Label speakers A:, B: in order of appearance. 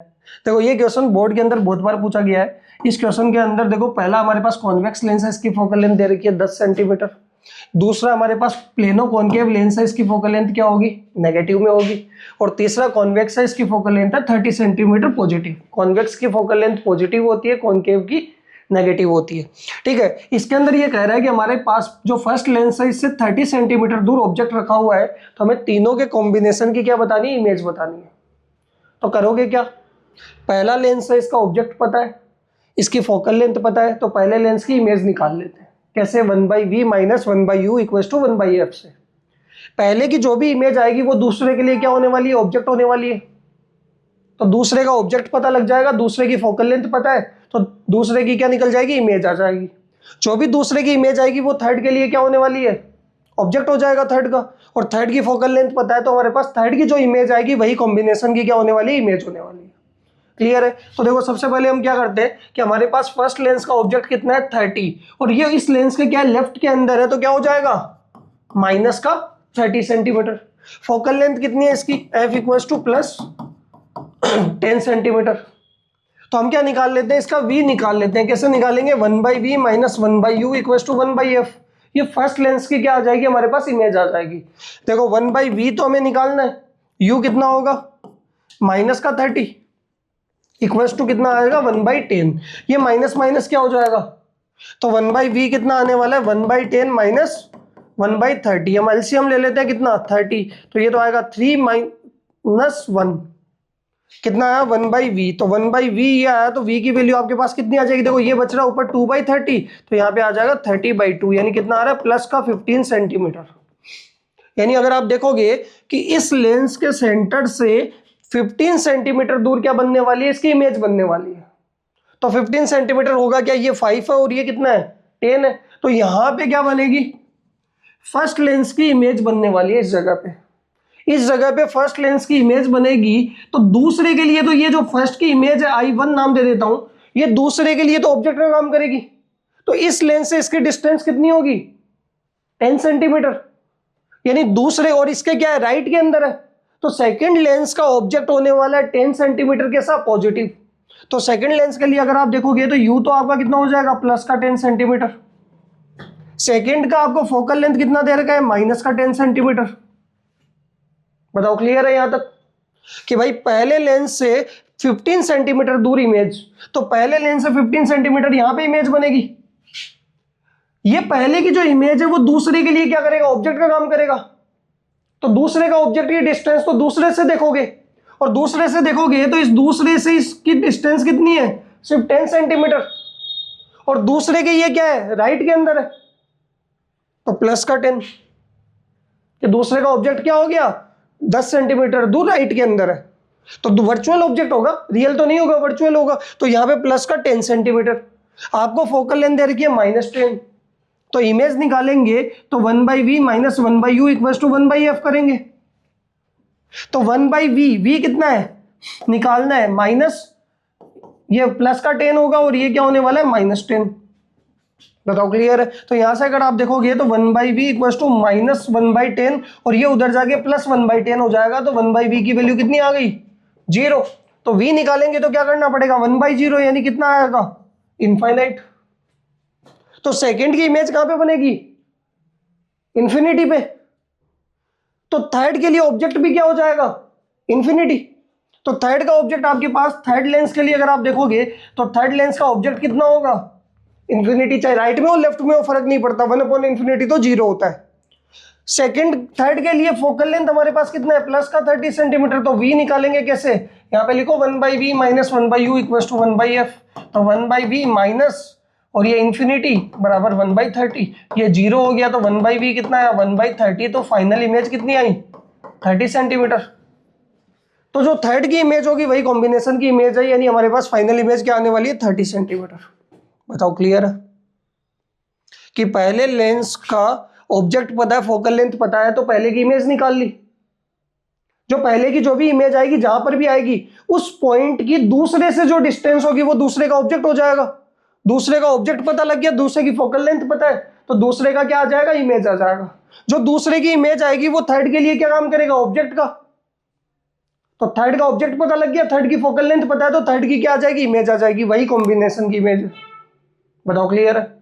A: देखो ये question board के अंदर बहुत बार पूछा गया है। इस क्वेश्चन के अंदर देखो पहला हमारे पास कॉन्वेक्स लेंस है, इसकी फोकल लेंथ दे रखी है 10 सेंटीमीटर। दूसरा हमारे पास प्लेनो कॉनकेव लेंस है, इसकी फोकल लेंथ क्या होगी, नेगेटिव में होगी। और तीसरा कॉन्वेक्स है, इसकी फोकल लेंथ है 30 सेंटीमीटर पॉजिटिव। कॉन्वेक्स की फोकल लेंथ पॉजिटिव होती है, कॉनकेव की नेगेटिव होती है। ठीक है, इसके अंदर ये कह रहा है कि हमारे पास जो फर्स्ट लेंस है इससे 30 सेंटीमीटर दूर ऑब्जेक्ट रखा हुआ है, तो हमें तीनों के कॉम्बिनेशन की क्या बतानी है, इमेज बतानी है। तो करोगे क्या, पहला लेंस है, इसका ऑब्जेक्ट पता है, इसकी फोकल लेंथ पता है, तो पहले लेंस की इमेज निकाल लेते हैं। कैसे, 1/v minus 1/u equals to 1/f से। पहले की जो भी इमेज आएगी वो दूसरे के लिए क्या होने वाली है, ऑब्जेक्ट होने वाली है। तो दूसरे का ऑब्जेक्ट पता लग जाएगा, दूसरे की फोकल लेंथ पता है, तो दूसरे की क्या निकल जाएगी, इमेज आ जाएगी। जो भी दूसरे की इमेज आएगी वो थर्ड के लिए क्या होने वाली है, ऑब्जेक्ट हो जाएगा थर्ड का। और थर्ड की फोकल लेंथ पता है, तो हमारे पास थर्ड की जो इमेज आएगी वही कॉम्बिनेशन की क्या होने वाली है, इमेज होने वाली है। क्लियर है। तो देखो सबसे पहले हम क्या करते हैं कि हमारे पास फर्स्ट लेंस का ऑब्जेक्ट कितना है, 30, और ये इस लेंस के क्या है, लेफ्ट के अंदर है, तो क्या हो जाएगा, माइनस का 30 सेंटीमीटर। फोकल लेंथ कितनी है इसकी, f equals two plus 10 centimetre. तो हम क्या निकाल लेते हैं, इसका v निकाल लेते हैं। कैसे निकालेंगे, 1/v minus 1/u equals to 1/f। ये फर्स्ट लेंस की क्या आ जाएगी, हमारे पास इमेज आ जाएगी। देखो 1/v तो हमें निकालना है, u कितना होगा, माइनस का 30 इक्वल्स टू कितना आएगा, 1/10। ये माइनस माइनस क्या हो जाएगा, तो 1/v कितना आने वाला है, 1/10 माइनस 1/30। हम एलसीएम ले लेते हैं कितना, 30, तो ये तो आएगा 3 माइनस 1, कितना आया 1/v। तो 1/v ये आया, तो v की वैल्यू आपके पास कितनी आ जाएगी, देखो ये बच रहा है ऊपर 2/30, तो यहाँ पे आ जाएगा 30/2, यानी कितना आ रहा है, प्लस का 15 सेंटीमीटर। यानी अगर आप देखोगे कि इस लेंस के सेंटर से 15 सेंटीमीटर दूर क्या बनने वाली है, इसकी इमेज बनने वाली है। तो 15 सेंटीमीटर होगा क्या, ये 5 है और ये कितना है, 10 है। तो यहां पे क्या बनेगी, फर्स्ट लेंस की इमेज बनने वाली है। इस जगह पे फर्स्ट लेंस की इमेज बनेगी। तो दूसरे के लिए, तो ये जो फर्स्ट की इमेज है I1 नाम दे देता हूं, ये दूसरे के लिए तो ऑब्जेक्ट का काम करेगी। तो इस लेंस से इसकी डिस्टेंस कितनी होगी, 10 सेंटीमीटर, यानी दूसरे, और इसके क्या है, राइट के अंदर है। तो सेकंड लेंस का ऑब्जेक्ट होने वाला है 10 सेंटीमीटर के साथ पॉजिटिव। तो सेकंड लेंस के लिए अगर आप देखोगे तो यू तो आपका कितना हो जाएगा, प्लस का 10 सेंटीमीटर। सेकंड का आपको फोकल लेंथ कितना दे रखा है, माइनस का 10 सेंटीमीटर। बताओ क्लियर है यहां तक, कि भाई पहले लेंस से 15 सेंटीमीटर दूर इमेज, तो पहले लेंस से 15 सेंटीमीटर यहां पे इमेज बनेगी। ये पहले की जो इमेज है वो दूसरे के लिए क्या करेगा, ऑब्जेक्ट का काम करेगा। तो दूसरे का ऑब्जेक्ट की डिस्टेंस तो दूसरे से देखोगे, और दूसरे से देखोगे तो इस दूसरे से इसकी डिस्टेंस कितनी है, सिर्फ 10 सेंटीमीटर। और दूसरे के ये क्या है, राइट के अंदर है, तो प्लस का 10, कि दूसरे का ऑब्जेक्ट क्या हो गया, 10 सेंटीमीटर दूर राइट के अंदर है। तो वर्चुअल ऑब्जेक्ट होगा, रियल तो नहीं होगा, वर्चुअल होगा। तो यहां पे प्लस का 10 सेंटीमीटर। आपको फोकल लेंथ दे रखी है -10, तो इमेज निकालेंगे तो 1/v minus 1/u equals to 1/f करेंगे। तो 1/v कितना है, निकालना है, माइनस ये प्लस का 10 होगा, और ये क्या होने वाला है, -10। बताओ क्लियर है। तो यहां से अगर आप देखोगे तो 1/v इक्वल्स टू माइनस 1/10, और ये उधर जाके प्लस 1/10 हो जाएगा। तो 1/v की वैल्यू कितनी आ गई, 0। तो v निकालेंगे तो क्या करना पड़ेगा, 1/0, यानी कितना आएगा, इनफाइनाइट। तो सेकंड की इमेज कहां पे बनेगी, इंफिनिटी पे। तो थर्ड के लिए ऑब्जेक्ट भी क्या हो जाएगा, इंफिनिटी। तो थर्ड का ऑब्जेक्ट आपके पास, थर्ड लेंस के लिए अगर आप देखोगे तो थर्ड लेंस का ऑब्जेक्ट कितना होगा, इंफिनिटी। चाहे राइट में हो लेफ्ट में हो फर्क नहीं पड़ता, 1/∞ तो 0 होता है। सेकंड थर्ड के लिए फोकल लेंथ हमारे पास कितना है, प्लस का 30 सेंटीमीटर। तो v निकालेंगे कैसे, यहां पे लिखो 1/v minus 1/u equals to 1/f। तो 1/v माइनस, और ये इंफिनिटी बराबर 1/30, ये 0 हो गया। तो 1/v कितना है, 1/30। तो फाइनल इमेज कितनी आई, 30 सेंटीमीटर। तो जो थर्ड की इमेज होगी वही कॉम्बिनेशन की इमेज है, यानी हमारे पास फाइनल इमेज क्या आने वाली है, 30 सेंटीमीटर। बताओ क्लियर है, कि पहले लेंस का ऑब्जेक्ट पता है, फोकल लेंथ पता है, तो पहले की इमेज निकाल ली। जो पहले की जो भी इमेज आएगी, जहां पर भी आएगी, उस पॉइंट की दूसरे से जो डिस्टेंस होगी वो दूसरे का ऑब्जेक्ट हो जाएगा। दूसरे का ऑब्जेक्ट पता लग गया, दूसरे की फोकल लेंथ पता है, तो दूसरे का क्या आ जाएगा, इमेज आ जाएगा। जो दूसरे की इमेज आएगी वो थर्ड के लिए क्या काम करेगा, ऑब्जेक्ट का। तो थर्ड का ऑब्जेक्ट पता लग गया, थर्ड की फोकल लेंथ पता है, तो थर्ड की क्या आ जाएगी, इमेज आ जाएगी, वही कॉम्बिनेशन की इमेज। बताओ क्लियर है?